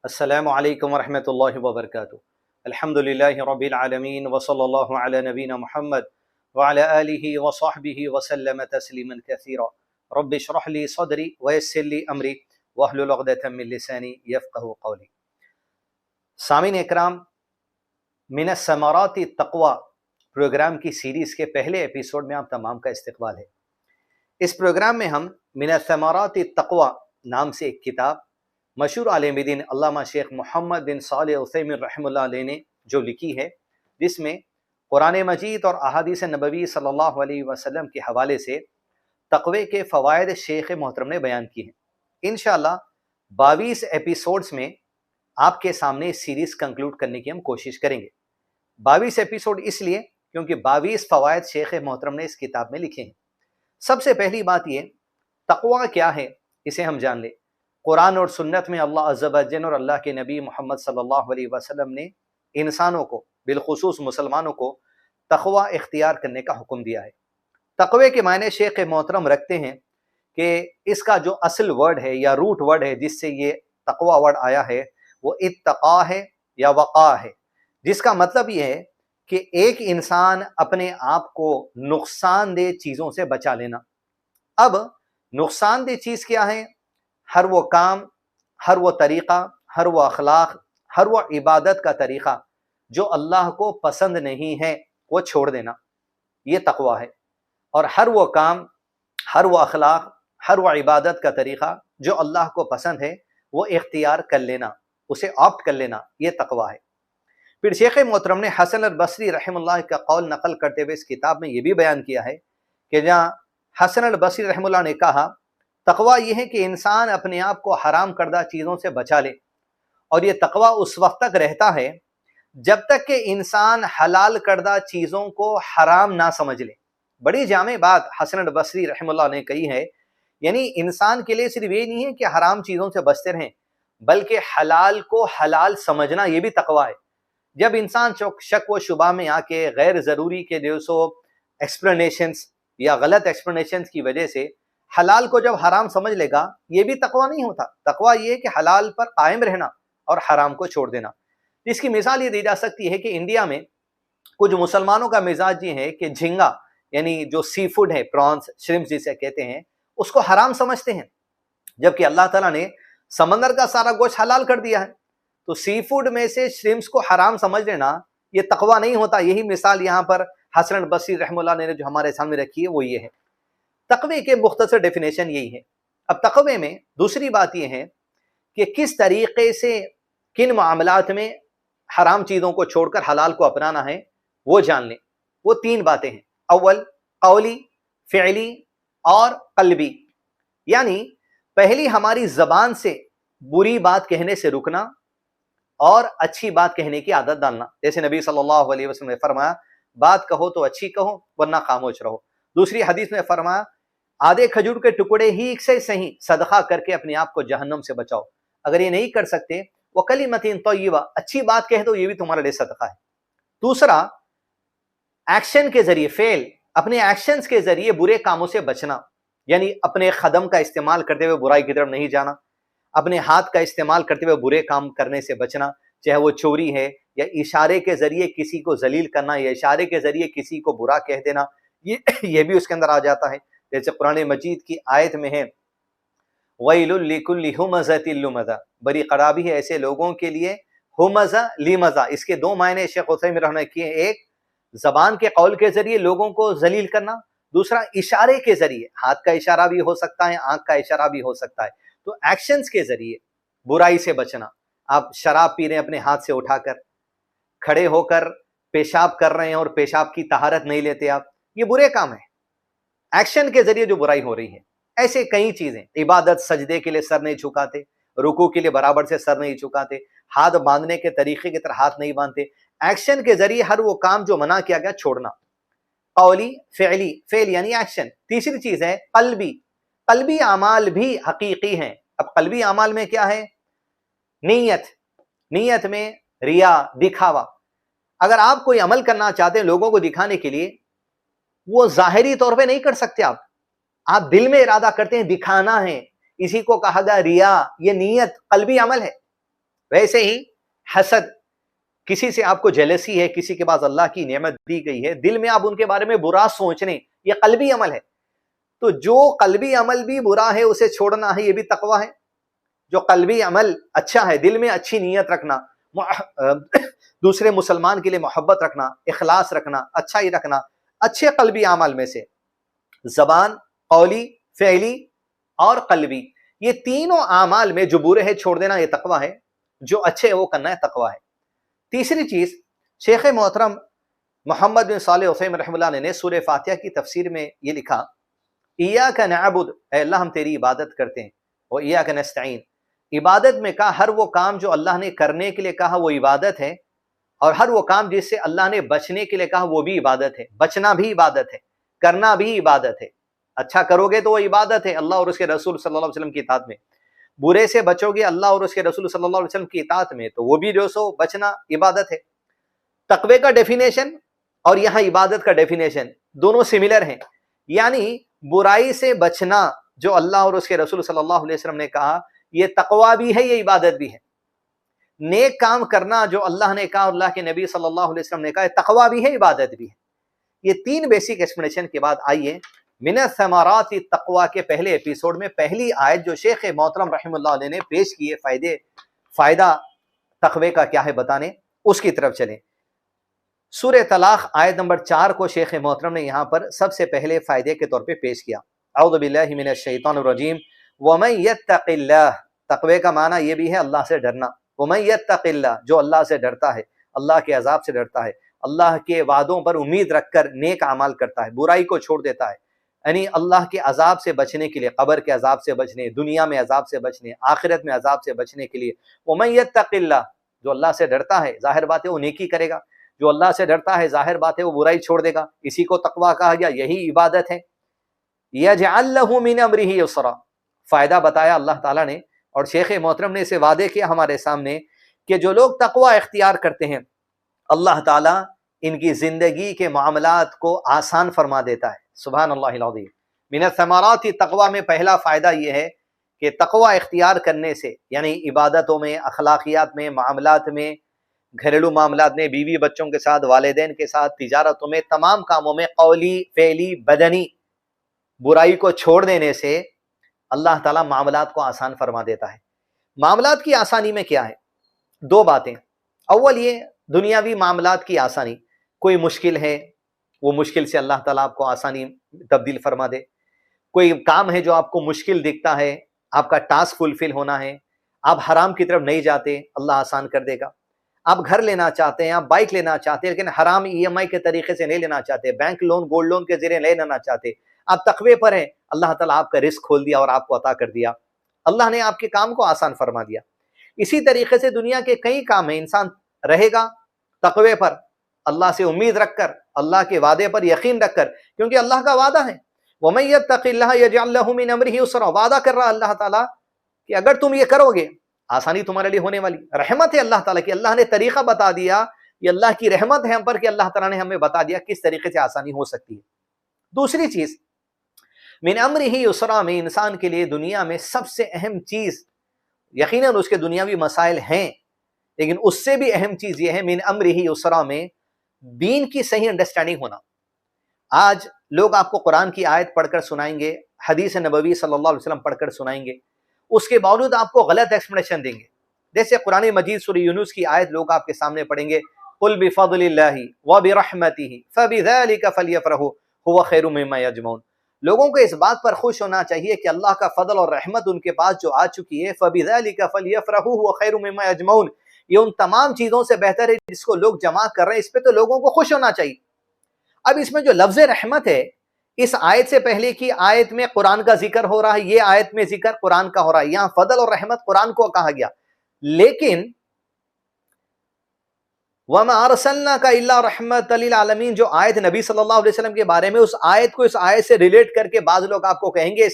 السلام علیکم ورحمۃ اللہ وبرکاتہ۔ الحمد للہ رب العالمین وصلی اللہ علی نبینا محمد وعلی آلہ وصحبہ وسلم تسلیما کثیرا۔ رب اشرح لی صدری ویسر لی امری واحلل عقدۃ من لسانی یفقہوا قولی۔ سامعین اکرام، من ثمرات التقوی پروگرام کی سیریز کے پہلے ایپیسوڈ میں آپ تمام کا استقبال ہے۔ اس پروگرام میں ہم من ثمرات التقوی نام سے ایک کتاب مشہور عالم دین علامہ شیخ محمد بن صالح عثیمین رحمہ اللہ علیہ نے جو لکھی ہے، جس میں قرآن مجید اور احادیث نبوی صلی اللہ علیہ وسلم کے حوالے سے تقوی کے فوائد شیخ محترم نے بیان کی ہیں۔ انشاءاللہ 22 ایپیسوڈز میں آپ کے سامنے اس سیریز کنکلوڈ کرنے کی ہم کوشش کریں گے۔ 22 ایپیسوڈ اس لیے کیونکہ 22 فوائد شیخ محترم نے اس کتاب میں لکھے ہیں۔ سب سے پہلی بات یہ، تقوی کیا ہے اسے ہم جان لیں۔ قرآن اور سنت میں اللہ عز و جل اور اللہ کے نبی محمد صلی اللہ علیہ وسلم نے انسانوں کو، بالخصوص مسلمانوں کو، تقوی اختیار کرنے کا حکم دیا ہے۔ تقوی کے معنی شیخ محترم رکھتے ہیں کہ اس کا جو اصل ورڈ ہے یا روٹ ورڈ ہے جس سے یہ تقوی ورڈ آیا ہے وہ اتقا ہے یا وقا ہے، جس کا مطلب یہ ہے کہ ایک انسان اپنے آپ کو نقصان دہ چیزوں سے بچا لینا۔ اب نقصان دہ چیز کیا ہے؟ ہر وہ کام، ہر وہ طریقہ، ہر وہ اخلاق، ہر وہ عبادت کا طریقہ جو اللہ کو پسند نہیں ہے وہ چھوڑ دینا، یہ تقوی ہے۔ اور ہر وہ کام، ہر وہ اخلاق، ہر وہ عبادت کا طریقہ جو اللہ کو پسند ہے وہ اختیار کر لینا، اسے آپٹ کر لینا، یہ تقوی ہے۔ پھر شیخ محترم نے حسن البصری رحم اللہ کا قول نقل کرتے ہوئے اس کتاب میں یہ بھی بیان کیا ہے کہ جہاں حسن البصری رحم اللہ نے کہا تقوی یہ ہے کہ انسان اپنے آپ کو حرام کردہ چیزوں سے بچا لے، اور یہ تقوی اس وقت تک رہتا ہے جب تک کہ انسان حلال کردہ چیزوں کو حرام نہ سمجھ لے۔ بڑی جامع بات حسن البصری رحم اللہ نے کہی ہے، یعنی انسان کے لیے صرف یہ نہیں ہے کہ حرام چیزوں سے بچتے رہیں، بلکہ حلال کو حلال سمجھنا یہ بھی تقوی ہے۔ جب انسان شک و شبہ میں آ کے غیر ضروری کے جو سو ایکسپلینیشنز یا غلط ایکسپلینیشنز کی وجہ سے حلال کو جب حرام سمجھ لے گا، یہ بھی تقوی نہیں ہوتا۔ تقوی یہ ہے کہ حلال پر قائم رہنا اور حرام کو چھوڑ دینا۔ اس کی مثال یہ دی جا سکتی ہے کہ انڈیا میں کچھ مسلمانوں کا مزاج یہ ہے کہ جھینگا یعنی جو سی فوڈ ہے، پرانس، شرمپس جسے کہتے ہیں، اس کو حرام سمجھتے ہیں، جبکہ اللہ تعالیٰ نے سمندر کا سارا گوشت حلال کر دیا ہے۔ تو سی فوڈ میں سے شرمپس کو حرام سمجھ لینا یہ تقوی نہیں ہوتا۔ یہی مثال یہاں پر حسن البصری رحمہ اللہ نے جو ہمارے سامنے رکھی ہے وہ یہ ہے۔ تقوی کے مختصر ڈیفینیشن یہی ہے۔ اب تقوی میں دوسری بات یہ ہے کہ کس طریقے سے کن معاملات میں حرام چیزوں کو چھوڑ کر حلال کو اپنانا ہے وہ جان لیں۔ وہ 3 باتیں ہیں، اول قولی، فعلی اور قلبی۔ یعنی پہلی ہماری زبان سے بری بات کہنے سے رکنا اور اچھی بات کہنے کی عادت ڈالنا، جیسے نبی صلی اللہ علیہ وسلم نے فرمایا بات کہو تو اچھی کہو ورنہ خاموش رہو۔ دوسری حدیث میں فرمایا آدھے کھجور کے ٹکڑے ہی سے صحیح صدقہ کر کے اپنے آپ کو جہنم سے بچاؤ۔ اگر یہ نہیں کر سکتے وَكَلِمَةٍ طَيِّبَةٍ، اچھی بات کہہ دو، یہ بھی تمہارے لیے صدقہ ہے۔ دوسرا ایکشن کے ذریعے، فعل، اپنے ایکشنز کے ذریعے برے کاموں سے بچنا، یعنی اپنے قدم کا استعمال کرتے ہوئے برائی کی طرف نہیں جانا، اپنے ہاتھ کا استعمال کرتے ہوئے برے کام کرنے سے بچنا، چاہے وہ چوری ہے یا اشارے کے ذریعے کسی کو ذلیل کرنا یا اشارے کے ذریعے کسی کو برا کہہ دینا، یہ بھی اس کے اندر آ جاتا ہے۔ جیسے قرآن مجید کی آیت میں ہے وَيْلٌ لِكُلِّ هُمَزَةٍ لُمَزَةٍ، بڑی خرابی ہے ایسے لوگوں کے لیے، ہمزہ لیمزہ، اس کے 2 معنی شیخ عثیمین رحمہ اللہ کیے، ایک زبان کے قول کے ذریعے لوگوں کو ذلیل کرنا، دوسرا اشارے کے ذریعے، ہاتھ کا اشارہ بھی ہو سکتا ہے، آنکھ کا اشارہ بھی ہو سکتا ہے، تو ایکشنز کے ذریعے برائی سے بچنا۔ آپ شراب پی رہے ہیں اپنے ہاتھ سے اٹھا کر، کھڑے ہو کر پیشاب کر رہے ہیں اور پیشاب کی طہارت نہیں لیتے آپ، یہ برے کام ہیں، ایکشن کے ذریعے جو برائی ہو رہی ہے۔ ایسے کئی چیزیں، عبادت، سجدے کے لیے سر نہیں جھکاتے، رکوع کے لیے برابر سے سر نہیں جھکاتے، ہاتھ باندھنے کے طریقے کی طرح ہاتھ نہیں باندھتے، ایکشن کے ذریعے ہر وہ کام جو منع کیا گیا چھوڑنا۔ قولی، فعلی، فعل یعنی ایکشن۔ تیسری چیز ہے قلبی، قلبی اعمال بھی حقیقی ہیں۔ اب قلبی اعمال میں کیا ہے؟ نیت، نیت میں ریا، دکھاوا۔ اگر آپ کوئی عمل کرنا چاہتے ہیں لوگوں کو دکھانے کے لیے، وہ ظاہری طور پہ نہیں کر سکتے، آپ دل میں ارادہ کرتے ہیں دکھانا ہے، اسی کو کہا گیا ریا، یہ نیت قلبی عمل ہے۔ ویسے ہی حسد، کسی سے آپ کو جیلسی ہے، کسی کے پاس اللہ کی نعمت دی گئی ہے، دل میں آپ ان کے بارے میں برا سوچنے، یہ قلبی عمل ہے. تو جو قلبی عمل بھی برا ہے اسے چھوڑنا ہے، یہ بھی تقویٰ ہے. جو قلبی عمل اچھا ہے، دل میں اچھی نیت رکھنا، دوسرے مسلمان کے لیے محبت رکھنا، اخلاص رکھنا، اچھائی رکھنا، اچھے قلبی اعمال میں سے زبان، قولی، فعلی اور قلبی، یہ تینوں اعمال میں جو برے ہے چھوڑ دینا، یہ تقویٰ ہے. جو اچھے وہ کرنا ہے، تقویٰ ہے. تیسری چیز، شیخ محترم محمد بن صالح عثیمین رحمہ اللہ نے سورہ فاتحہ کی تفسیر میں یہ لکھا، ایاک نعبد، اے اللہ ہم تیری عبادت کرتے ہیں، وہ ایاک نستعین. عبادت میں کہا ہر وہ کام جو اللہ نے کرنے کے لیے کہا وہ عبادت ہے، اور ہر وہ کام جس سے اللہ نے بچنے کے لیے کہا وہ بھی عبادت ہے. بچنا بھی عبادت ہے، کرنا بھی عبادت ہے. اچھا کرو گے تو وہ عبادت ہے، اللہ اور اس کے رسول صلی اللہ علیہ وسلم کی اطاعت میں. برے سے بچو گے اللہ اور اس کے رسول صلی اللہ علیہ وسلم کی اطاعت میں، تو وہ بھی جو سو بچنا عبادت ہے. تقوی کا ڈیفینیشن اور یہاں عبادت کا ڈیفینیشن دونوں سملر ہیں. یعنی برائی سے بچنا جو اللہ اور اس کے رسول صلی اللہ علیہ وسلم نے کہا یہ تقوی بھی ہے، یہ عبادت بھی ہے. نیک کام کرنا جو اللہ نے کہا، اللہ کے نبی صلی اللہ علیہ وسلم نے کہا، تقوی بھی ہے، عبادت بھی ہے. یہ تین بیسک ایکسپلینیشن کے بعد آئیے من ثمرات التقوی کے پہلے ایپیسوڈ میں پہلی آیت جو شیخ محترم رحمہ اللہ علیہ نے پیش کی ہے، فائدہ تقوی کا کیا ہے بتانے، اس کی طرف چلیں. سورہ طلاق آیت نمبر 4 کو شیخ محترم نے یہاں پر سب سے پہلے فائدے کے طور پہ پیش کیا. اعوذ باللہ من الشیطان الرجیم. ومن یتق اللہ، تقوی کا معنی یہ بھی ہے اللہ سے ڈرنا. ومن یتق اللہ، جو اللہ سے ڈرتا ہے، اللہ کے عذاب سے ڈرتا ہے، اللہ کے وعدوں پر امید رکھ کر نیک اعمال کرتا ہے، برائی کو چھوڑ دیتا ہے، یعنی اللہ کے عذاب سے بچنے کے لیے، قبر کے عذاب سے بچنے، دنیا میں عذاب سے بچنے، آخرت میں عذاب سے بچنے کے لیے. ومن یتق اللہ، جو اللہ سے ڈرتا ہے ظاہر بات ہے وہ نیکی کرے گا، جو اللہ سے ڈرتا ہے ظاہر بات ہے وہ برائی چھوڑ دے گا. اسی کو تقویٰ کہا گیا، یہی عبادت ہے. یجعل لہ من امرہ یسرا، فائدہ بتایا اللہ تعالیٰ نے، اور شیخ محترم نے اسے وعدے کیا ہمارے سامنے کہ جو لوگ تقویٰ اختیار کرتے ہیں اللہ تعالیٰ ان کی زندگی کے معاملات کو آسان فرما دیتا ہے. سبحان اللہ العظیم. من الثمرات تقویٰ میں پہلا فائدہ یہ ہے کہ تقویٰ اختیار کرنے سے، یعنی عبادتوں میں، اخلاقیات میں، معاملات میں، گھریلو معاملات میں، بیوی بچوں کے ساتھ، والدین کے ساتھ، تجارتوں میں، تمام کاموں میں، قولی، فعلی، بدنی برائی کو چھوڑ دینے سے اللہ تعالیٰ معاملات کو آسان فرما دیتا ہے. معاملات کی آسانی میں کیا ہے؟ دو باتیں. اول یہ دنیاوی معاملات کی آسانی، کوئی مشکل ہے وہ مشکل سے اللہ تعالیٰ آپ کو آسانی تبدیل فرما دے. کوئی کام ہے جو آپ کو مشکل دکھتا ہے، آپ کا ٹاسک فلفل ہونا ہے، آپ حرام کی طرف نہیں جاتے، اللہ آسان کر دے گا. آپ گھر لینا چاہتے ہیں، آپ بائک لینا چاہتے ہیں، لیکن حرام ای ایم آئی کے طریقے سے نہیں لینا چاہتے، بینک لون، گولڈ لون کے ذریعے نہیں لینا چاہتے، آپ تقوی پر ہیں، اللہ تعالیٰ آپ کا رزق کھول دیا اور آپ کو عطا کر دیا، اللہ نے آپ کے کام کو آسان فرما دیا. اسی طریقے سے دنیا کے کئی کام ہیں، انسان رہے گا تقوی پر، اللہ سے امید رکھ کر، اللہ کے وعدے پر یقین رکھ کر، کیونکہ اللہ کا وعدہ ہے وَمَن يَتَّقِ اللَّهَ يَجْعَل لَّهُ مِنْ أَمْرِهِ يُسْرًا، وعدہ کر رہا اللہ تعالیٰ کہ اگر تم یہ کرو گے آسانی تمہارے لیے ہونے والی. رحمت ہے اللہ تعالیٰ کی، اللہ نے طریقہ بتا دیا، یہ اللہ کی رحمت ہے ہم پر کہ اللہ تعالیٰ نے ہمیں بتا دیا کس طریقے سے آسانی ہو سکتی ہے. دوسری چیز، من امرہ یسرا میں انسان کے لیے دنیا میں سب سے اہم چیز، یقیناً اس کے دنیاوی مسائل ہیں، لیکن اس سے بھی اہم چیز یہ ہے من امرہ یسرا میں دین کی صحیح انڈرسٹینڈنگ ہونا. آج لوگ آپ کو قرآن کی آیت پڑھ کر سنائیں گے، حدیث نبوی صلی اللہ علیہ وسلم پڑھ کر سنائیں گے، اس کے باوجود آپ کو غلط ایکسپلینیشن دیں گے. جیسے قرآن مجید سورہ یونس کی آیت لوگ آپ کے سامنے پڑھیں گے، قل بفضل اللہ وبرحمتہ فبذلک فلیفرحوا هو خیر مما یجمعون. لوگوں کو اس بات پر خوش ہونا چاہیے کہ اللہ کا فضل اور رحمت ان کے پاس جو آ چکی ہے، فبذلک فلیفرحوا هو خیر مما یجمعون، یہ ان تمام چیزوں سے بہتر ہے جس کو لوگ جمع کر رہے ہیں، اس پہ تو لوگوں کو خوش ہونا چاہیے. اب اس میں جو لفظ رحمت ہے، اس آیت سے پہلے کی آیت میں قرآن کا ذکر ہو رہا ہے، یہ آیت میں ذکر قرآن کا ہو رہا ہے، یہاں فضل اور رحمت قرآن کو کہا گیا. لیکن وَمَا أَرْسَلْنَاكَ إِلَّا رَحْمَةً لِلْعَالَمِينَ جو آیت نبی صلی اللہ علیہ وسلم کے بارے میں، اس آیت کو اس آیت سے ریلیٹ کر کے بعض لوگ آپ کو کہیں گے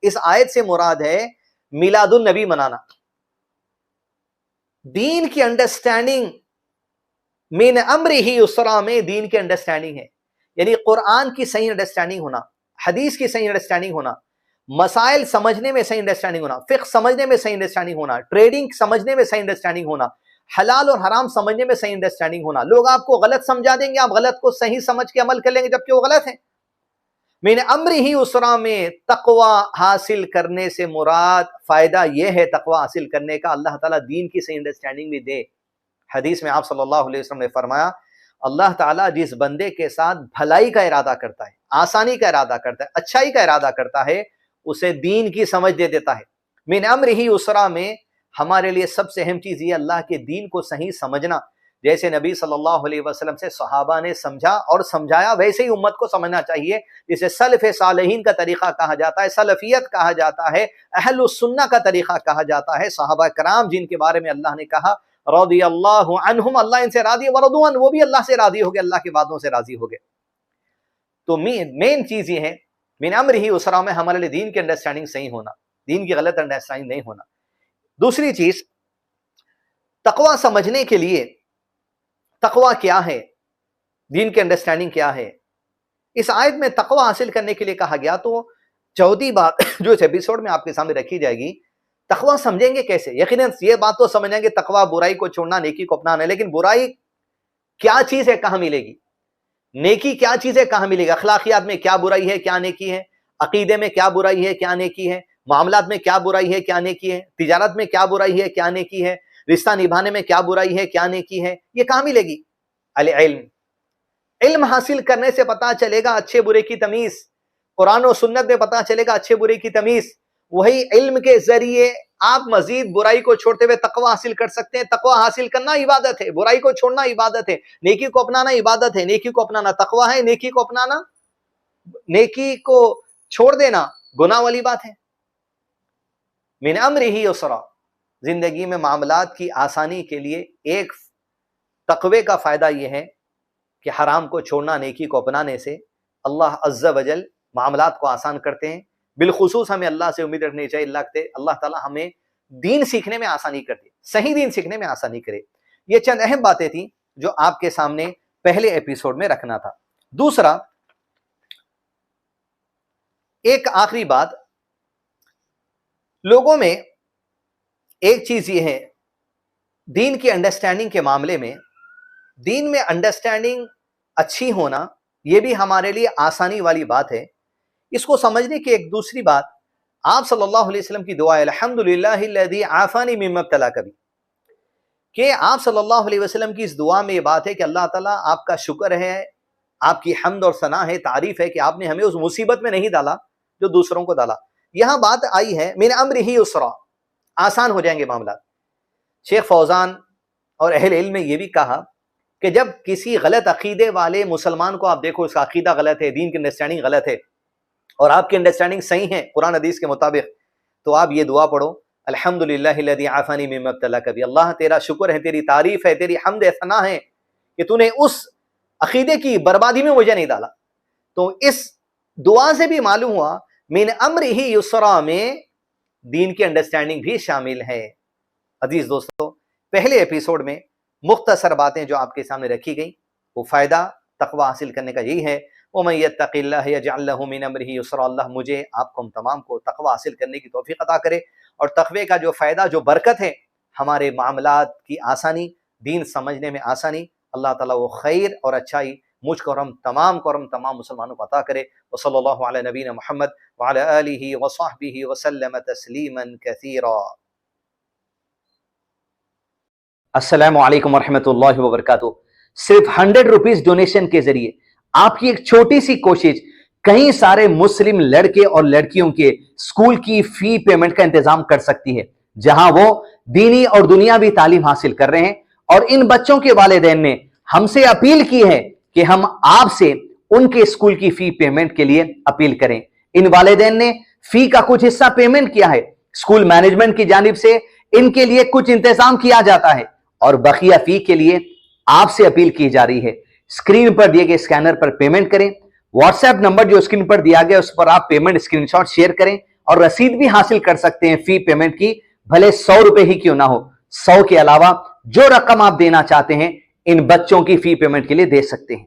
اس آیت سے مراد ہے میلاد النبی منانا. دین کی انڈرسٹینڈنگ من امرہ یسرا میں دین کی انڈرسٹینڈنگ ہے، یعنی قرآن کی صحیح انڈرسٹینڈنگ ہونا، حدیث کی صحیح انڈرسٹینڈنگ ہونا، مسائل سمجھنے میں صحیح انڈرسٹینڈنگ ہونا، فقہ سمجھنے میں صحیح انڈرسٹینڈنگ ہونا، ٹریڈنگ سمجھنے میں صحیح انڈرسٹینڈنگ ہونا، حلال اور حرام سمجھنے میں صحیح انڈرسٹینڈنگ ہونا۔ لوگ آپ کو غلط سمجھا دیں گے، آپ غلط کو صحیح سمجھ کے عمل کر لیں گے جبکہ وہ غلط ہیں۔ من امرہ یسرا میں تقوی حاصل کرنے سے مراد فائدہ یہ ہے تقوی حاصل کرنے کا، اللہ تعالیٰ دین کی صحیح انڈرسٹینڈنگ بھی دے۔ حدیث میں آپ صلی اللہ علیہ وسلم نے فرمایا، اللہ تعالیٰ جس بندے کے ساتھ بھلائی کا ارادہ کرتا ہے، آسانی کا ارادہ کرتا ہے، اچھائی کا ارادہ کرتا ہے، اسے دین کی سمجھ دے دیتا ہے۔ من امرہ یسرا میں ہمارے لیے سب سے اہم چیز یہ اللہ کے دین کو صحیح سمجھنا، جیسے نبی صلی اللہ علیہ وسلم سے صحابہ نے سمجھا اور سمجھایا ویسے ہی امت کو سمجھنا چاہیے، جسے سلف صالحین کا طریقہ کہا جاتا ہے، سلفیت کہا جاتا ہے، اہل السنہ کا طریقہ کہا جاتا ہے۔ صحابہ کرام جن کے بارے میں اللہ نے کہا رضی اللہ عنہم، اللہ ان سے راضی، ورضوا عنہ، وہ بھی اللہ سے راضی ہو گئے، اللہ کے وعدوں سے راضی ہو گئے۔ تو مین چیز یہ ہے من امرہ یسرا میں ہمارے لیے دین کی انڈرسٹینڈنگ صحیح ہونا، دین کی غلط انڈرسٹینڈنگ نہیں ہونا۔ دوسری چیز، تقوی سمجھنے کے لیے تقوی کیا ہے، دین کی انڈرسٹینڈنگ کیا ہے، اس آیت میں تقوی حاصل کرنے کے لیے کہا گیا۔ تو چوتھی بات جو اس ایپیسوڈ میں آپ کے سامنے رکھی جائے گی، تقوی سمجھیں گے کیسے؟ یقیناً یہ بات تو سمجھیں گے تقوی برائی کو چھوڑنا، نیکی کو اپنانا ہے، لیکن برائی کیا چیز ہے، کہاں ملے گی؟ نیکی کیا چیز ہے، کہاں ملے گی؟ اخلاقیات میں کیا برائی ہے، کیا نیکی ہے؟ عقیدے میں کیا برائی ہے، کیا نیکی ہے؟ معاملات میں کیا برائی ہے، کیا نیکی ہے؟ تجارت میں کیا برائی ہے، کیا نیکی ہے؟ رشتہ نبھانے میں کیا برائی ہے، کیا نیکی ہے؟ یہ کہاں ملے گی؟ العلم، علم حاصل کرنے سے پتا چلے گا اچھے برے کی تمیز، قرآن و سنت میں پتا چلے گا اچھے برے کی تمیز۔ وہی علم کے ذریعے آپ مزید برائی کو چھوڑتے ہوئے تقوی حاصل کر سکتے ہیں۔ تقوی حاصل کرنا عبادت ہے، برائی کو چھوڑنا عبادت ہے، نیکی کو اپنانا عبادت ہے، نیکی کو اپنانا تقوی ہے، نیکی کو اپنانا، نیکی کو چھوڑ دینا گناہ والی بات ہے۔ من امرہ یسرا، زندگی میں معاملات کی آسانی کے لیے ایک تقوی کا فائدہ یہ ہے کہ حرام کو چھوڑنا، نیکی کو اپنانے سے اللہ عز و جل معاملات کو آسان کرتے ہیں۔ بالخصوص ہمیں اللہ سے امید رکھنی چاہیے اللہ تعالیٰ ہمیں دین سیکھنے میں آسانی کر دے، صحیح دین سیکھنے میں آسانی کرے۔ یہ چند اہم باتیں تھیں جو آپ کے سامنے پہلے ایپیسوڈ میں رکھنا تھا۔ دوسرا، ایک آخری بات، لوگوں میں ایک چیز یہ ہے، دین کی انڈرسٹینڈنگ کے معاملے میں، دین میں انڈرسٹینڈنگ اچھی ہونا یہ بھی ہمارے لیے آسانی والی بات ہے۔ اس کو سمجھنے کی ایک دوسری بات، آپ صلی اللہ علیہ وسلم کی دعا ہے الحمدللہ الذی عافانی مما ابتلاک بہ، کہ آپ صلی اللہ علیہ وسلم کی اس دعا میں یہ بات ہے کہ اللہ تعالیٰ آپ کا شکر ہے، آپ کی حمد اور ثنا ہے، تعریف ہے کہ آپ نے ہمیں اس مصیبت میں نہیں ڈالا جو دوسروں کو ڈالا۔ یہاں بات آئی ہے من امرہ یسرا، آسان ہو جائیں گے معاملات۔ شیخ فوزان اور اہل علم نے یہ بھی کہا کہ جب کسی غلط عقیدے والے مسلمان کو آپ دیکھو، اس کا عقیدہ غلط ہے، دین کی انڈرسٹینڈنگ غلط ہے، اور آپ کی انڈرسٹینڈنگ صحیح ہے قرآن حدیث کے مطابق، تو آپ یہ دعا پڑھو الحمدللہ الذی عافانی مما ابتلاک بہ، اللہ تیرا شکر ہے، تیری تعریف ہے، تیری حمد ثنا ہے کہ تو نے اس عقیدے کی بربادی میں مجھے نہیں ڈالا۔ تو اس دعا سے بھی معلوم ہوا من امرہ یسرا میں دین کی انڈرسٹینڈنگ بھی شامل ہے۔ عزیز دوستو، پہلے ایپیسوڈ میں مختصر باتیں جو آپ کے سامنے رکھی گئیں، وہ فائدہ تقوی حاصل کرنے کا یہی ہے، وَمَن يَتَّقِ اللَّهَ يَجْعَل لَّهُ مِنْ أَمْرِهِ يُسْرًا، اللہ مجھے آپ کو ہم تمام کو تقوی حاصل کرنے کی توفیق عطا کرے، اور تقوی کا جو فائدہ، جو برکت ہے، ہمارے معاملات کی آسانی، دین سمجھنے میں آسانی، اللہ تعالیٰ وہ خیر اور اچھائی مجھ کو اور ہم تمام مسلمانوں کو عطا کرے۔ وصلی اللہ علی نبینا محمد وعلی آلہ وصحبہ وسلم تسلیما کثیرا۔ السلام علیکم ورحمۃ اللہ وبرکاتہ۔ صرف 100 روپیز ڈونیشن کے ذریعے آپ کی ایک چھوٹی سی کوشش کئی سارے مسلم لڑکے اور لڑکیوں کے اسکول کی فی پیمنٹ کا انتظام کر سکتی ہے، جہاں وہ دینی اور دنیاوی تعلیم حاصل کر رہے ہیں۔ اور ان بچوں کے والدین نے ہم سے اپیل کی ہے کہ ہم آپ سے ان کے اسکول کی فی پیمنٹ کے لیے اپیل کریں۔ ان والدین نے فی کا کچھ حصہ پیمنٹ کیا ہے، اسکول مینجمنٹ کی جانب سے ان کے لیے کچھ انتظام کیا جاتا ہے، اور بقیہ فی کے لیے آپ سے اپیل کی جا رہی ہے۔ اسکرین پر دیے گئے اسکینر پر پیمنٹ کریں، واٹس ایپ نمبر جو اسکرین پر دیا گیا اس پر آپ پیمنٹ اسکرین شاٹ شیئر کریں، اور رسید بھی حاصل کر سکتے ہیں فی پیمنٹ کی، بھلے 100 روپے ہی کیوں نہ ہو۔ 100 کے علاوہ جو رقم آپ دینا چاہتے ہیں ان بچوں کی فی پیمنٹ کے لیے دے سکتے ہیں۔